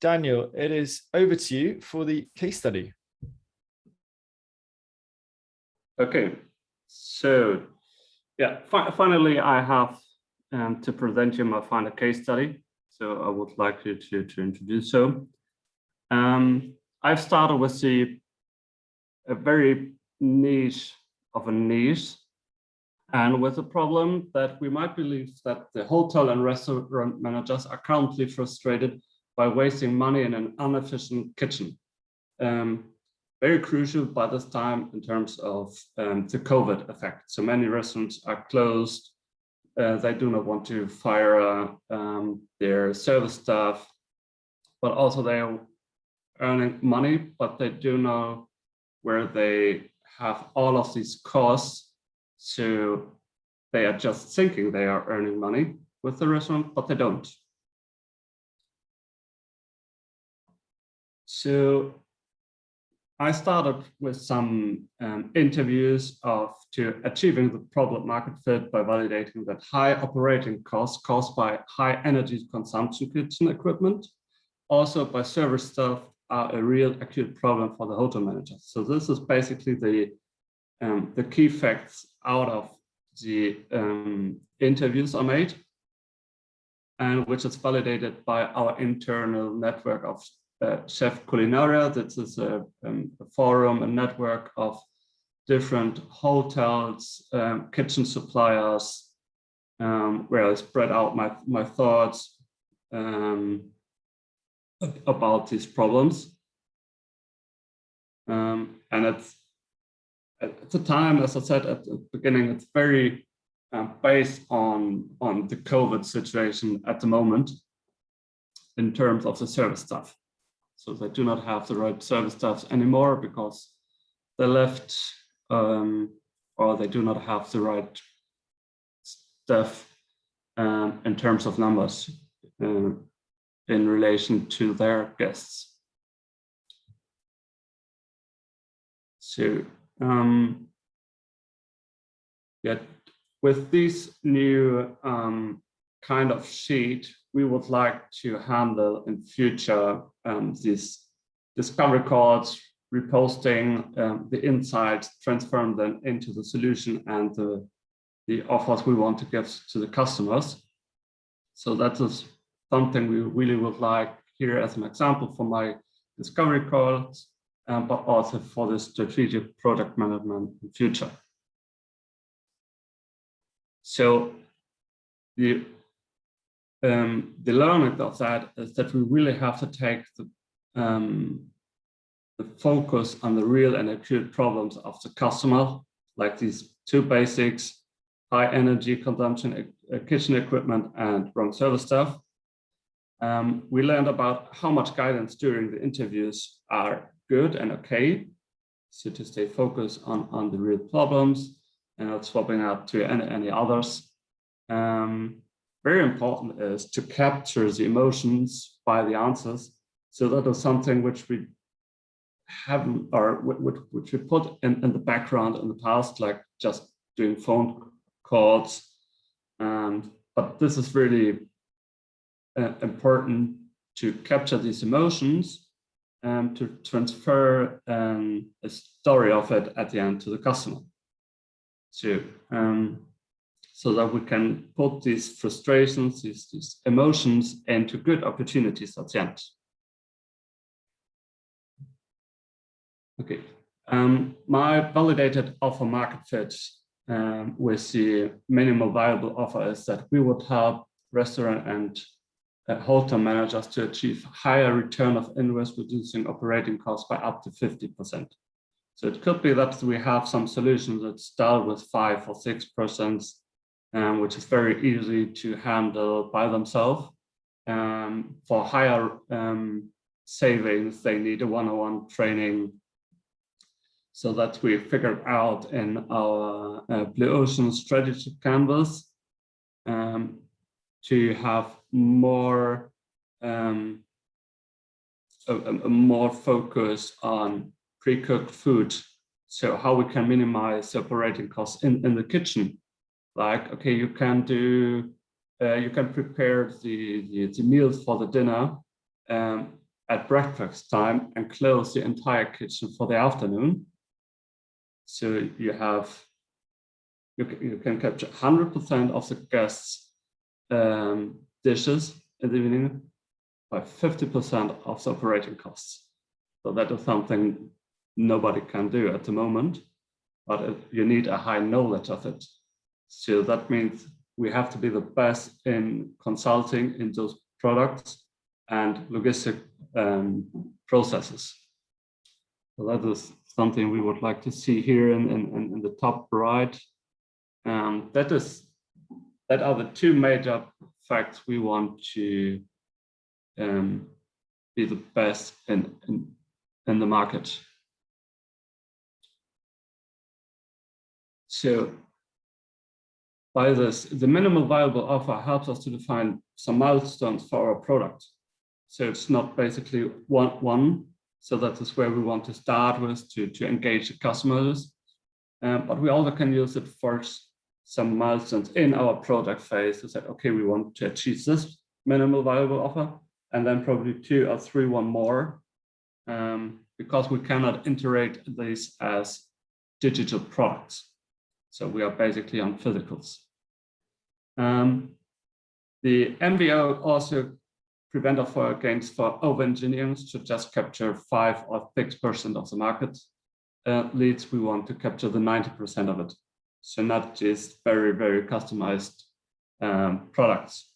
Daniel, it is over to you for the case study. Okay, so yeah, finally I have to present you my final case study. So I would like you to introduce so. I've started with a very niche of a niche, and with a problem that we might believe that the hotel and restaurant managers are currently frustrated by wasting money in an inefficient kitchen. Very crucial by this time in terms of the COVID effect. So many restaurants are closed. They do not want to fire their service staff, but also they are earning money, but they do know where they have all of these costs. So they are just thinking they are earning money with the restaurant, but they don't. So I started with some interviews to achieving the product market fit by validating that high operating costs caused by high energy consumption kitchen equipment, also by service staff, are a real acute problem for the hotel managers. So this is basically the key facts out of the interviews I made, and which is validated by our internal network of Chef Culinaria. This is a forum, a network of different hotels, kitchen suppliers, where I spread out my thoughts about these problems. And at the time, as I said at the beginning, it's very based on the COVID situation at the moment in terms of the service staff. So they do not have the right service staffs anymore because they left, or they do not have the right staff in terms of numbers in relation to their guests. So yeah, with this new kind of sheet, we would like to handle in future these discovery calls, reposting the insights, transform them into the solution and the offers we want to give to the customers. So that is something we really would like here as an example for my discovery calls, but also for the strategic product management in future. So the learning of that is that we really have to take the focus on the real and acute problems of the customer, like these two basics: high energy consumption kitchen equipment and wrong service staff. We learned about how much guidance during the interviews are good and okay, so to stay focused on the real problems and not swapping out to any others. Very important is to capture the emotions by the answers. So that is something which we haven't, or which we put in the background in the past, like just doing phone calls. But this is really important to capture these emotions and to transfer a story of it at the end to the customer. So that we can put these frustrations, these emotions into good opportunities at the end. Okay, my validated offer market fit with the minimal viable offer is that we would help restaurant and hotel managers to achieve higher return of invest, reducing operating costs by up to 50%. So it could be that we have some solutions that start with 5 or 6%, which is very easy to handle by themselves. For higher savings, they need a one-on-one training. So that we figured out in our Blue Ocean strategy canvas to have more more focus on pre-cooked food. So how we can minimize operating costs in the kitchen. Like, okay, you can prepare the meals for the dinner at breakfast time and close the entire kitchen for the afternoon. So you can capture 100% of the guests' dishes in the evening by 50% of the operating costs. So that is something nobody can do at the moment, but you need a high knowledge of it. So that means we have to be the best in consulting in those products and logistic processes. So that is something we would like to see here in the top right. That are the two major facts we want to be the best in the market. So by this, the minimum viable offer helps us to define some milestones for our product. So it's not basically one. So that is where we want to start with to engage the customers. But we also can use it for some milestones in our product phase to say, okay, we want to achieve this minimal viable offer, and then probably 2 or 3 more, because we cannot integrate these as digital products. So we are basically on physicals. The MBO also prevent us against for over-engineering to just capture 5 or 6% of the market leads. We want to capture the 90% of it. So not just very, very customized products.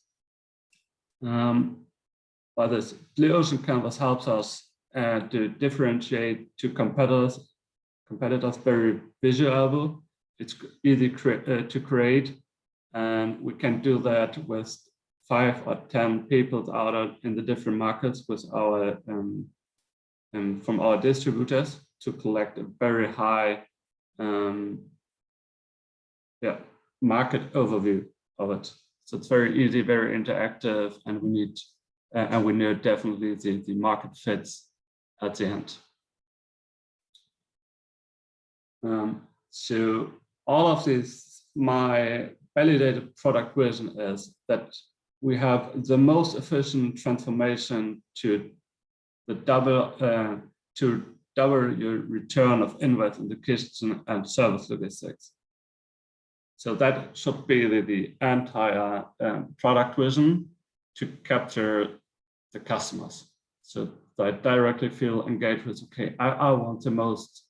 But this Blue Ocean Canvas helps us to differentiate to competitors. Competitors very visual. It's easy to create, and we can do that with 5 or 10 people out in the different markets with our from our distributors to collect a very high market overview of it. So it's very easy, very interactive, and we know definitely the market fits at the end. So all of this, my validated product vision is that we have the most efficient transformation to double your return of invest in the kitchen and service logistics. So that should be the entire product vision to capture the customers. So I directly feel engaged with, okay, I want the most,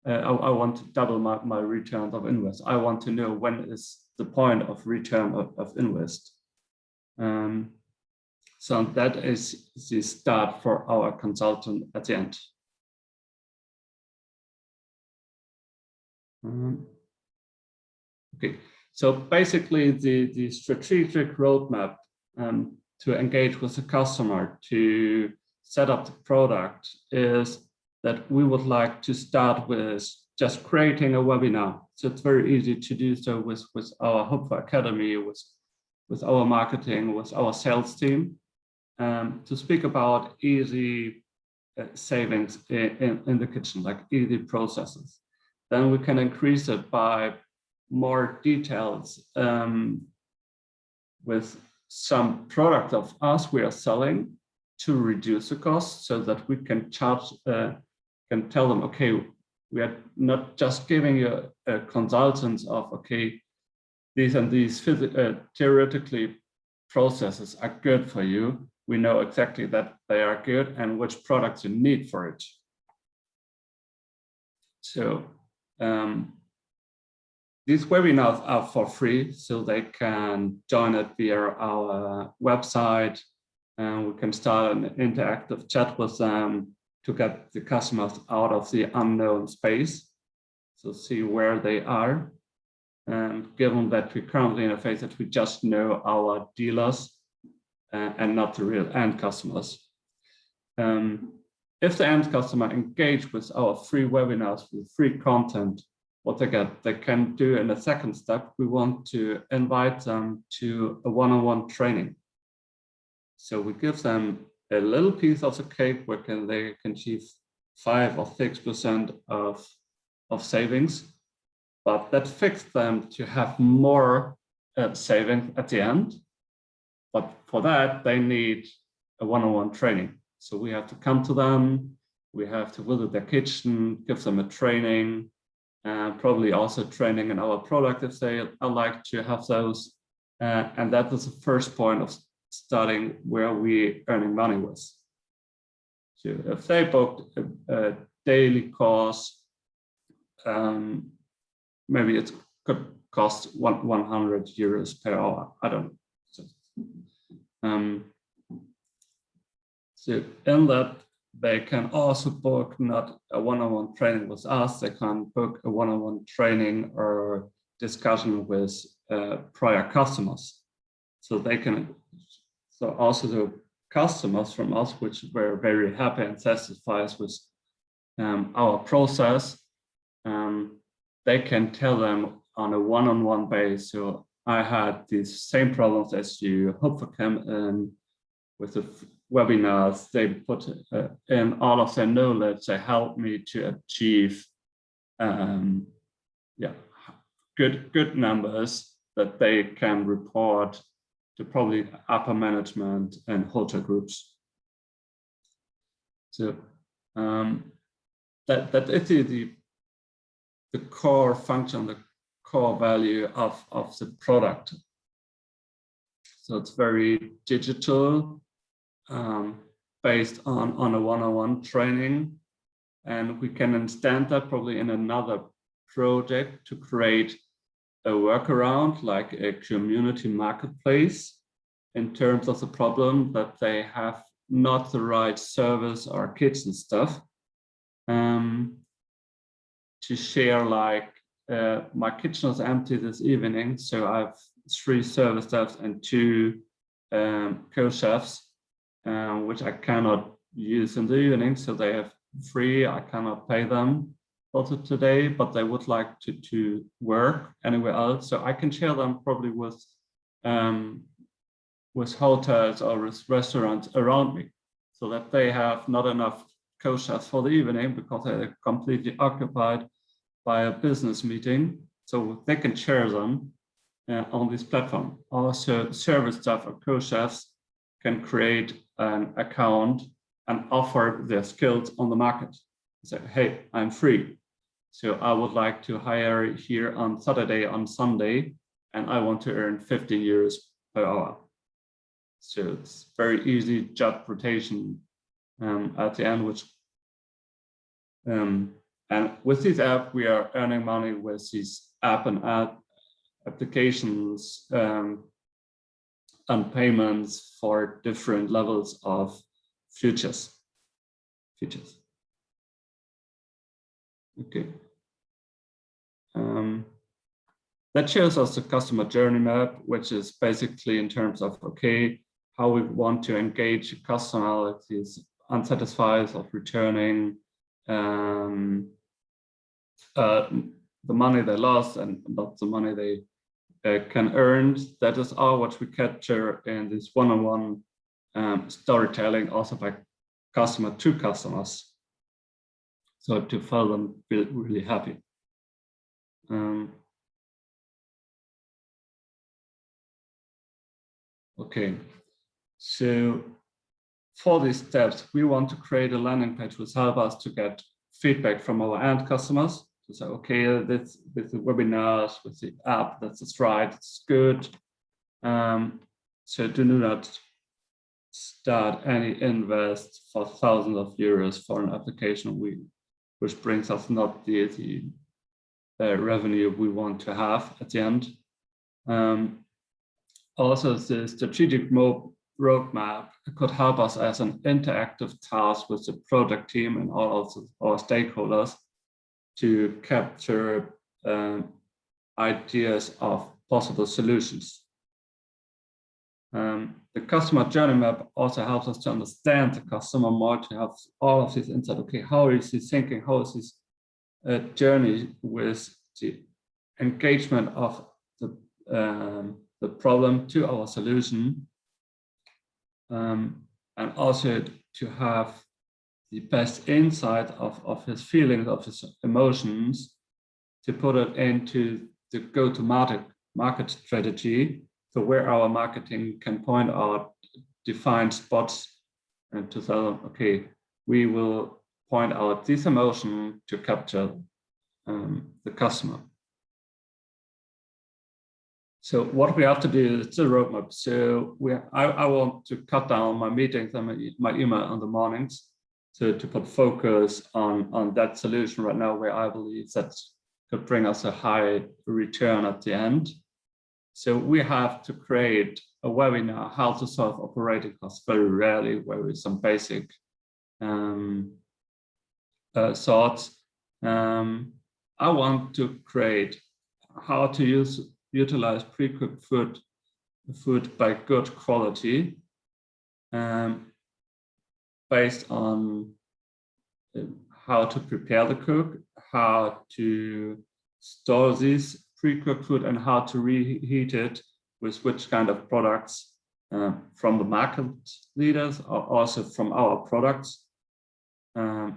I want to double my return of invest. I want to know when is the point of return of invest. So that is the start for our consultant at the end. Okay, so basically the strategic roadmap to engage with the customer to set up the product is that we would like to start with just creating a webinar. So it's very easy to do so with our Hopfer Academy, with our marketing, with our sales team, to speak about easy savings in the kitchen, like easy processes. Then we can increase it by more details with some product of us we are selling to reduce the cost, so that we can charge, can tell them, okay, we are not just giving you a consultants of, okay, these and these theoretically processes are good for you. We know exactly that they are good and which products you need for it. So these webinars are for free, so they can join it via our website, and we can start an interactive chat with them to get the customers out of the unknown space, so see where they are. And given that we're currently in a phase that we just know our dealers and not the real end customers. If the end customer engage with our free webinars with free content, what they can do in the second step, we want to invite them to a one-on-one training. So we give them a little piece of the cake where they can achieve 5 or 6% of savings, but that fixes them to have more savings at the end. But for that, they need a one-on-one training. So we have to come to them, we have to visit their kitchen, give them a training, probably also training in our product if they like to have those. And that is the first point of starting where we earning money with. So if they booked a daily course, maybe it could cost 100 euros per hour. I don't know. So in that, they can also book not a one-on-one training with us, they can book a one-on-one training or discussion with prior customers. So they can, so also the customers from us, which were very happy and satisfied with our process, they can tell them on a one-on-one basis. So I had these same problems as you. Hopefully come in with the webinars. They put in all of their knowledge. They help me to achieve, good numbers that they can report to probably upper management and hotel groups. So that is the core function, the core value of the product. So it's very digital, based on a one-on-one training. And we can extend that probably in another project to create a workaround, like a community marketplace, in terms of the problem that they have not the right service or kitchen stuff. To share, like, my kitchen is empty this evening, so I have 3 service staffs and 2 co-chefs, which I cannot use in the evening, so they have free. I cannot pay them also today, but they would like to work anywhere else, so I can share them probably with hotels or with restaurants around me, so that they have not enough co-chefs for the evening because they're completely occupied by a business meeting, so they can share them on this platform. Also, service staff or co-chefs can create an account and offer their skills on the market. Say, hey, I'm free, so I would like to hire here on Saturday, on Sunday, and I want to earn 15 euros per hour. So it's very easy job rotation at the end, which and with this app, we are earning money with these app and ad applications and payments for different levels of features. Okay. That shows us the customer journey map, which is basically in terms of, okay, how we want to engage a customer that is unsatisfied of returning, the money they lost and not the money they can earn. That is all what we capture in this one-on-one storytelling, also by customer to customers. So to feel them feel really happy. Okay, so for these steps, we want to create a landing page which help us to get feedback from our end customers. To say, okay, this with the webinars, with the app, that's right, it's good. So do not start any invest for thousands of euros for an application which brings us not the revenue we want to have at the end. Also, the strategic roadmap could help us as an interactive task with the product team and all of our stakeholders to capture ideas of possible solutions. The customer journey map also helps us to understand the customer more, to have all of this insight. Okay, how is he thinking? How is his journey with the engagement of the problem to our solution, and also to have the best insight of his feelings, of his emotions, to put it into the go-to-market strategy. So where our marketing can point out defined spots and to tell them, okay, we will point out this emotion to capture the customer. So what we have to do is a roadmap. So I want to cut down my meetings and my email in the mornings to put focus on that solution right now, where I believe that could bring us a high return at the end. So we have to create a webinar, how to solve operating costs very rarely, where with some basic thoughts. I want to create how to utilize pre-cooked food by good quality, based on how to prepare the cook, how to store this pre-cooked food, and how to reheat it with which kind of products from the market leaders, or also from our products. Yeah.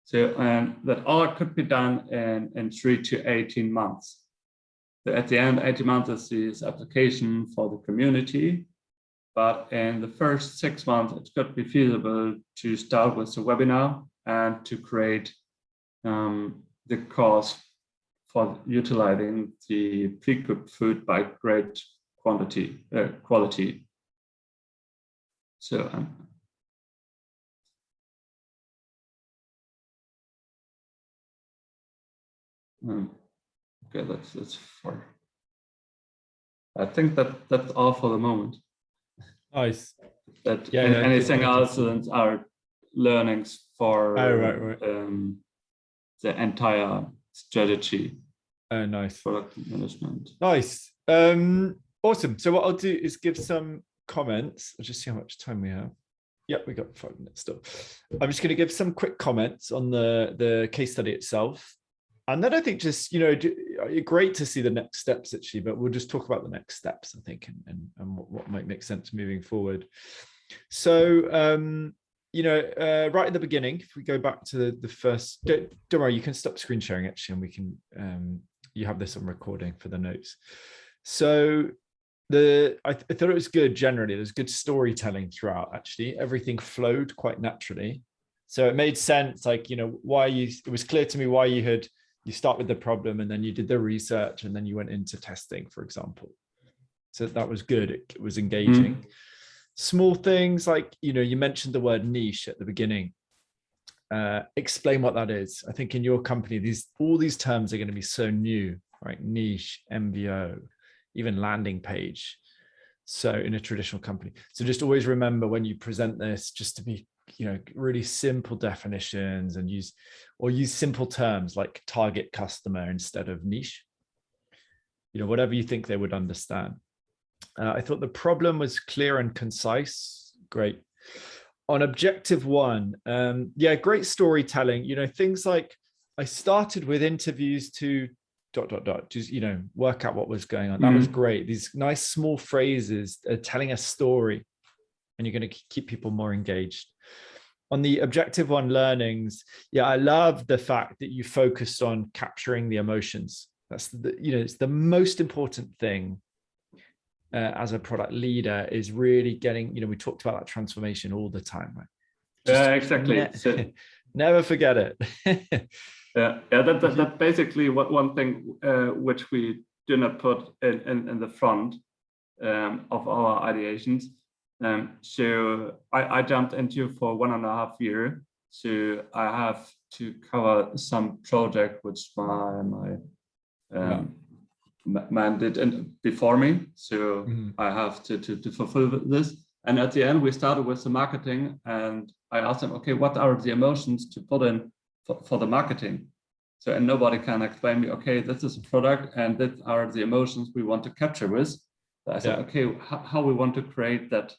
So, and that all could be done in 3 to 18 months. So at the end, 18 months is this application for the community. But in the first 6 months, it could be feasible to start with the webinar and to create the course for utilizing the pre-cooked food by great quality. So okay, that's for. I think that's all for the moment. Nice. That anything else are learnings for right. The entire strategy. Oh, nice. Product management. Nice. Awesome. So what I'll do is give some comments. I'll just see how much time we have. Yep, we got 5 minutes still. I'm just going to give some quick comments on the case study itself. And then I think just, great to see the next steps actually, but we'll just talk about the next steps, I think, and what might make sense moving forward. So, right at the beginning, if we go back to the first, don't worry, you can stop screen sharing actually, and we can, you have this on recording for the notes. So I thought it was good generally. There's good storytelling throughout actually. Everything flowed quite naturally. So it made sense, like, it was clear to me why you start with the problem and then you did the research and then you went into testing, for example. So that was good. It was engaging. Small things like, you mentioned the word niche at the beginning. Explain what that is. I think in your company, all these terms are going to be so new, right? Niche, MBO, even landing page. So in a traditional company. So just always remember when you present this, just to be, really simple definitions and use simple terms like target customer instead of niche, whatever you think they would understand. I thought the problem was clear and concise. Great. On objective 1, great storytelling, things like I started with interviews to ... just, work out what was going on. That was great. These nice small phrases are telling a story and you're going to keep people more engaged. On the objective 1 learnings, I love the fact that you focused on capturing the emotions. That's it's the most important thing as a product leader, is really getting, we talked about that transformation all the time, right? Yeah, exactly. Never forget it. That basically one thing which we do not put in the front of our ideations. So I jumped into for 1.5 years. So I have to cover some project which my man did before me. So I have to fulfill this. And at the end, we started with the marketing, and I asked them, okay, what are the emotions to put in for the marketing? So, and nobody can explain me, okay, this is a product and that are the emotions we want to capture with. So I said, okay, how we want to create that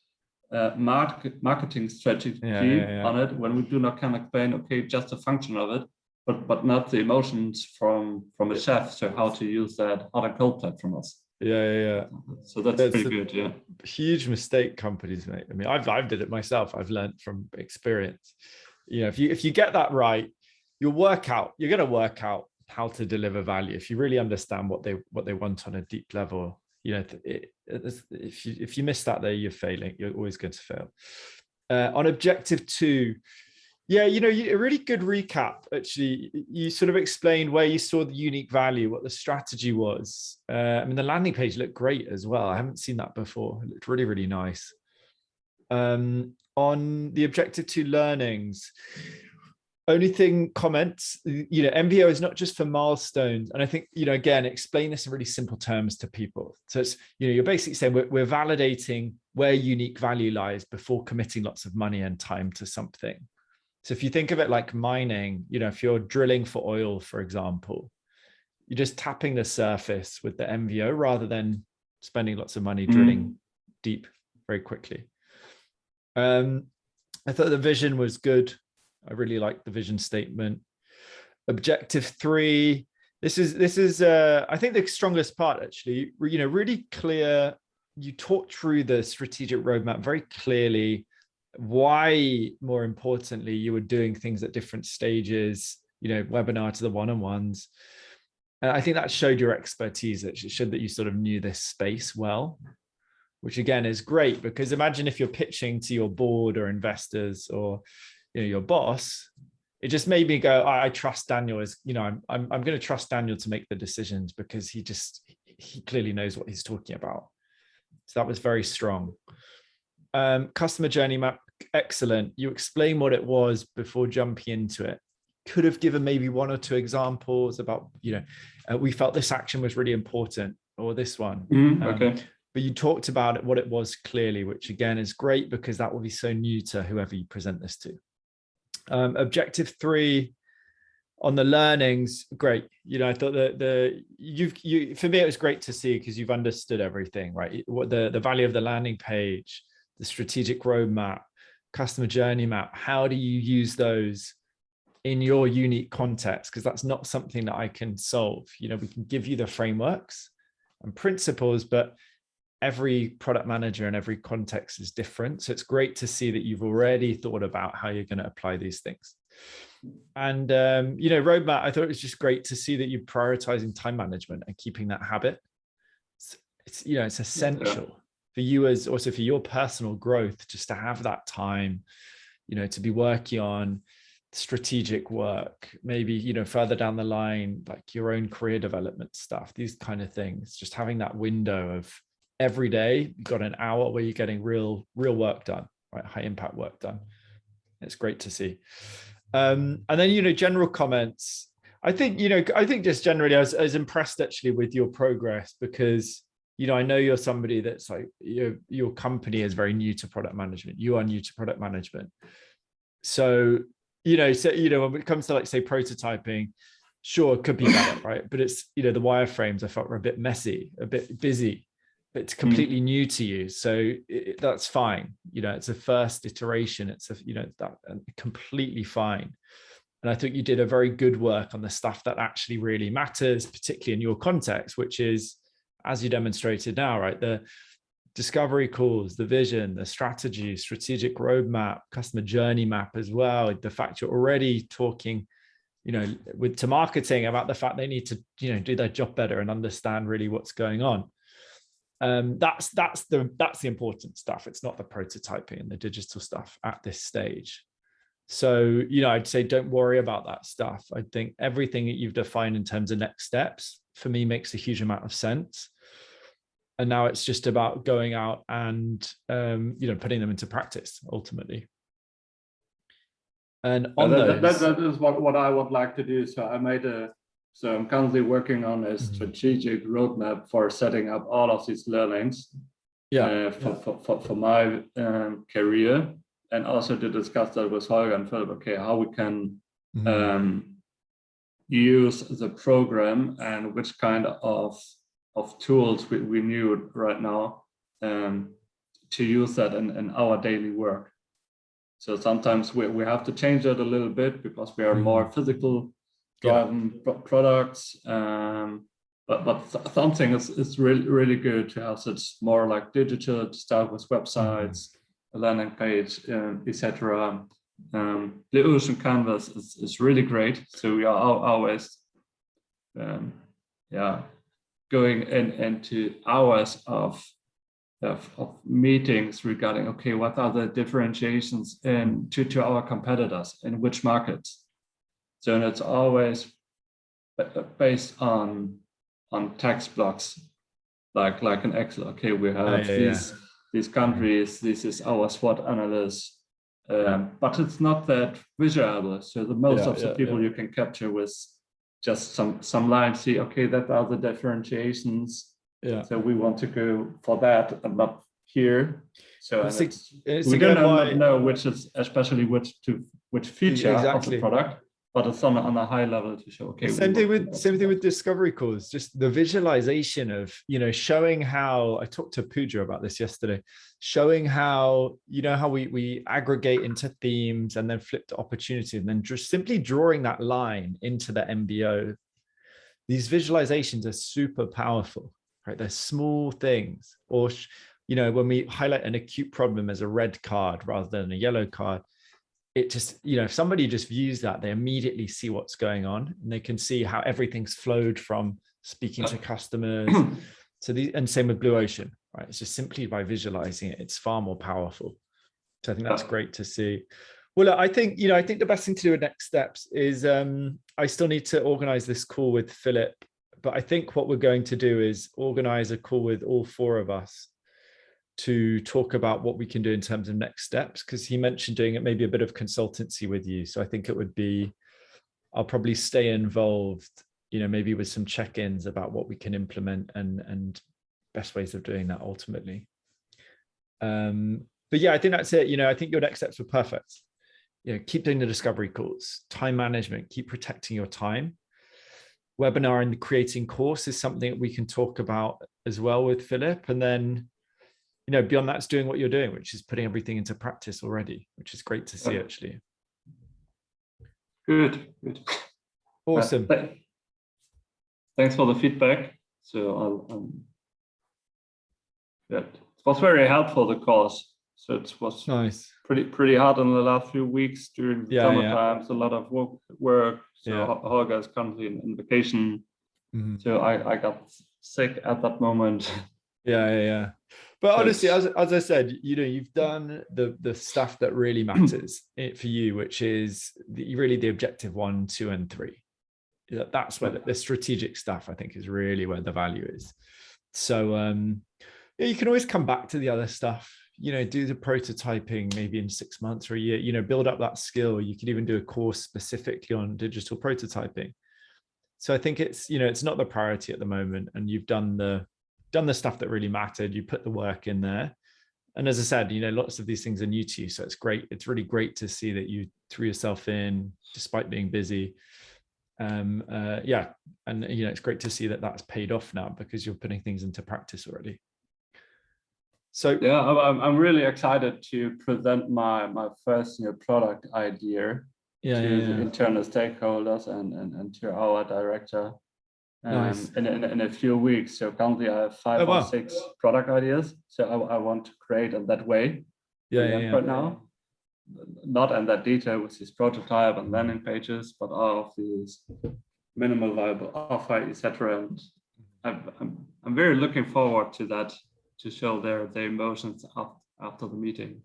marketing strategy on it, when we do not can explain, okay, just the function of it, but not the emotions from a chef. So how to use that hot and cold platform from us. So that's pretty good. Yeah. Huge mistake companies make. I mean, I've did it myself. I've learned from experience. If you get that right, you're going to work out how to deliver value. If you really understand what they want on a deep level, if you miss that there, you're failing. You're always going to fail. On objective 2, yeah, a really good recap. Actually, you sort of explained where you saw the unique value, what the strategy was. I mean, the landing page looked great as well. I haven't seen that before. It looked really, really nice. On the objective 2 learnings, only thing comments, MBO is not just for milestones. And I think, again, explain this in really simple terms to people. So it's, you're basically saying we're validating where unique value lies before committing lots of money and time to something. So if you think of it like mining, if you're drilling for oil, for example, you're just tapping the surface with the MVO rather than spending lots of money drilling deep very quickly. I thought the vision was good. I really liked the vision statement. Objective 3, this is I think the strongest part, actually, really clear. You talked through the strategic roadmap very clearly, why, more importantly, you were doing things at different stages, webinar to the one-on-ones. And I think that showed your expertise. It showed that you sort of knew this space well, which again is great, because imagine if you're pitching to your board or investors or your boss, it just made me go, I trust Daniel. I'm going to trust Daniel to make the decisions, because he clearly knows what he's talking about. So that was very strong. Customer journey map, excellent. You explained what it was before jumping into it. Could have given maybe 1 or 2 examples about, we felt this action was really important, or this one. Okay. But you talked about it, what it was clearly, which again is great, because that will be so new to whoever you present this to. Objective 3 on the learnings, great. I thought that for me, it was great to see, because you've understood everything, right? What the value of the landing page, the strategic roadmap, customer journey map. How do you use those in your unique context? Because that's not something that I can solve. We can give you the frameworks and principles, but every product manager and every context is different. So it's great to see that you've already thought about how you're going to apply these things. And, roadmap, I thought it was just great to see that you're prioritizing time management and keeping that habit. It's essential for you, as also for your personal growth, just to have that time, to be working on strategic work, maybe, further down the line, like your own career development stuff, these kind of things, just having that window of every day, you've got an hour where you're getting real work done, right? High impact work done. It's great to see. And then, general comments. I think just generally, I was impressed actually with your progress, because, I know you're somebody that's like, your company is very new to product management. You are new to product management. So, when it comes to, like, say, prototyping, sure, it could be better, right? But it's, the wireframes I felt were a bit messy, a bit busy. It's completely new to you, so that's fine. It's a first iteration. It's that completely fine. And I think you did a very good work on the stuff that actually really matters, particularly in your context, which is, as you demonstrated now, right? The discovery calls, the vision, the strategy, strategic roadmap, customer journey map as well. The fact you're already talking, to marketing about the fact they need to, do their job better and understand really what's going on. That's the important stuff. It's not the prototyping and the digital stuff at this stage. So, I'd say don't worry about that stuff. I think everything that you've defined in terms of next steps, for me, makes a huge amount of sense. And now it's just about going out and, putting them into practice ultimately. And on that is what I would like to do. So I'm currently working on a strategic roadmap for setting up all of these learnings for my career, and also to discuss that with Holger and Philip. Okay, how we can use the program and which kind of tools we need right now to use that in our daily work. So sometimes we have to change it a little bit, because we are more physical driven products, but something is really good to have it more like digital, to start with websites, a landing page, etc. The Ocean Canvas is really great. So we are always going into hours of meetings regarding, okay, what are the differentiations to our competitors in which markets? So it's always based on text blocks, like an Excel. Okay, we have these countries. This is our SWOT analysis, but it's not that visual. So the most of the people you can capture with just some lines. See, okay, that are the differentiations. Yeah. So we want to go for that and not here. So we don't know which is especially which feature of the product. But it's on a high level to show. Okay. Same thing with discovery calls. Just the visualization of, showing how I talked to Pooja about this yesterday, showing how how we aggregate into themes and then flip to opportunity, and then just simply drawing that line into the MBO. These visualizations are super powerful, right? They're small things, or when we highlight an acute problem as a red card rather than a yellow card. It just, if somebody just views that, they immediately see what's going on, and they can see how everything's flowed from speaking to customers to these, and same with Blue Ocean, right? It's just simply by visualizing it, it's far more powerful. So I think that's great to see. Well, look, I think the best thing to do with next steps is I still need to organize this call with Philip, but I think what we're going to do is organize a call with all four of us to talk about what we can do in terms of next steps, because he mentioned doing it maybe a bit of consultancy with you. So I think it would be, I'll probably stay involved, maybe with some check-ins about what we can implement and best ways of doing that ultimately. But yeah, I think that's it. I think your next steps were perfect. Keep doing the discovery calls, time management, keep protecting your time. Webinar and the creating course is something that we can talk about as well with Philip. And then beyond that's doing what you're doing, which is putting everything into practice already, which is great to see, actually. Good. Awesome. Thanks for the feedback. So it was very helpful, the course. So it was nice. Pretty hard in the last few weeks during the summer times. A lot of work. So Holger is currently in vacation. Mm-hmm. So I got sick at that moment. Yeah. But honestly, as I said, you've done the stuff that really matters for you, which is really the objective 1, 2, and 3. That's where the strategic stuff, I think, is really where the value is. So you can always come back to the other stuff. Do the prototyping maybe in 6 months or a year. Build up that skill. You can even do a course specifically on digital prototyping. So I think it's it's not the priority at the moment, and you've done the stuff that really mattered. You put the work in there, and as I said, lots of these things are new to you, so it's great. It's really great to see that you threw yourself in despite being busy. And it's great to see that that's paid off now, because you're putting things into practice already. So yeah, I'm really excited to present my first product idea to the internal stakeholders and to our director. Nice. In a few weeks. So currently I have 5 or 6 product ideas. So I want to create in that way. Right now, not in that detail with this prototype and landing pages, but all of these minimal viable offer, etc. And I'm very looking forward to that, to show their emotions after the meeting.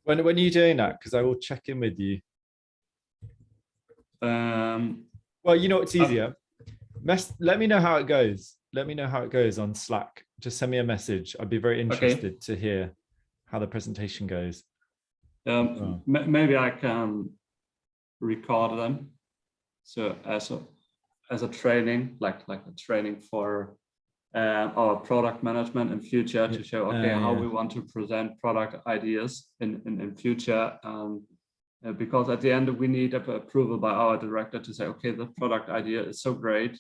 When are you doing that? Because I will check in with you. Well, it's easier. Let me know how it goes. Let me know how it goes on Slack. Just send me a message. I'd be very interested to hear how the presentation goes. Maybe I can record them. So as a training, like a training for our product management in future, to show how we want to present product ideas in future. Because at the end we need approval by our director to say, okay, the product idea is so great.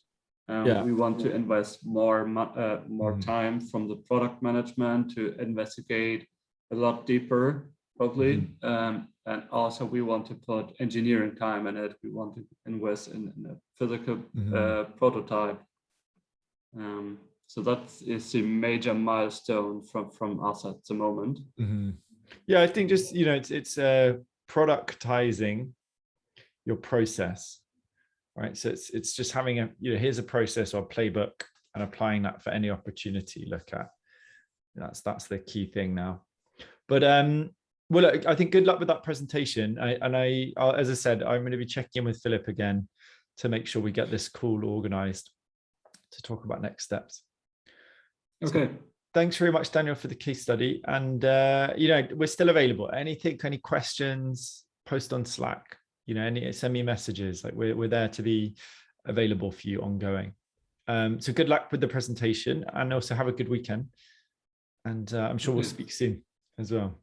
We want to invest more time from the product management to investigate a lot deeper, probably. And also we want to put engineering time in it. We want to invest in a physical prototype. So that is a major milestone from us at the moment. Yeah, I think just, it's productizing your process. Right, so it's just having here's a process or a playbook, and applying that for any opportunity you look at. That's the key thing now. But well, look, I think good luck with that presentation. As I said, I'm going to be checking in with Philip again to make sure we get this call organized to talk about next steps. Okay. So, thanks very much, Daniel, for the case study. And, we're still available. Any questions, post on Slack, send me messages. Like we're there to be available for you ongoing. So good luck with the presentation, and also have a good weekend. And I'm sure we'll speak soon as well.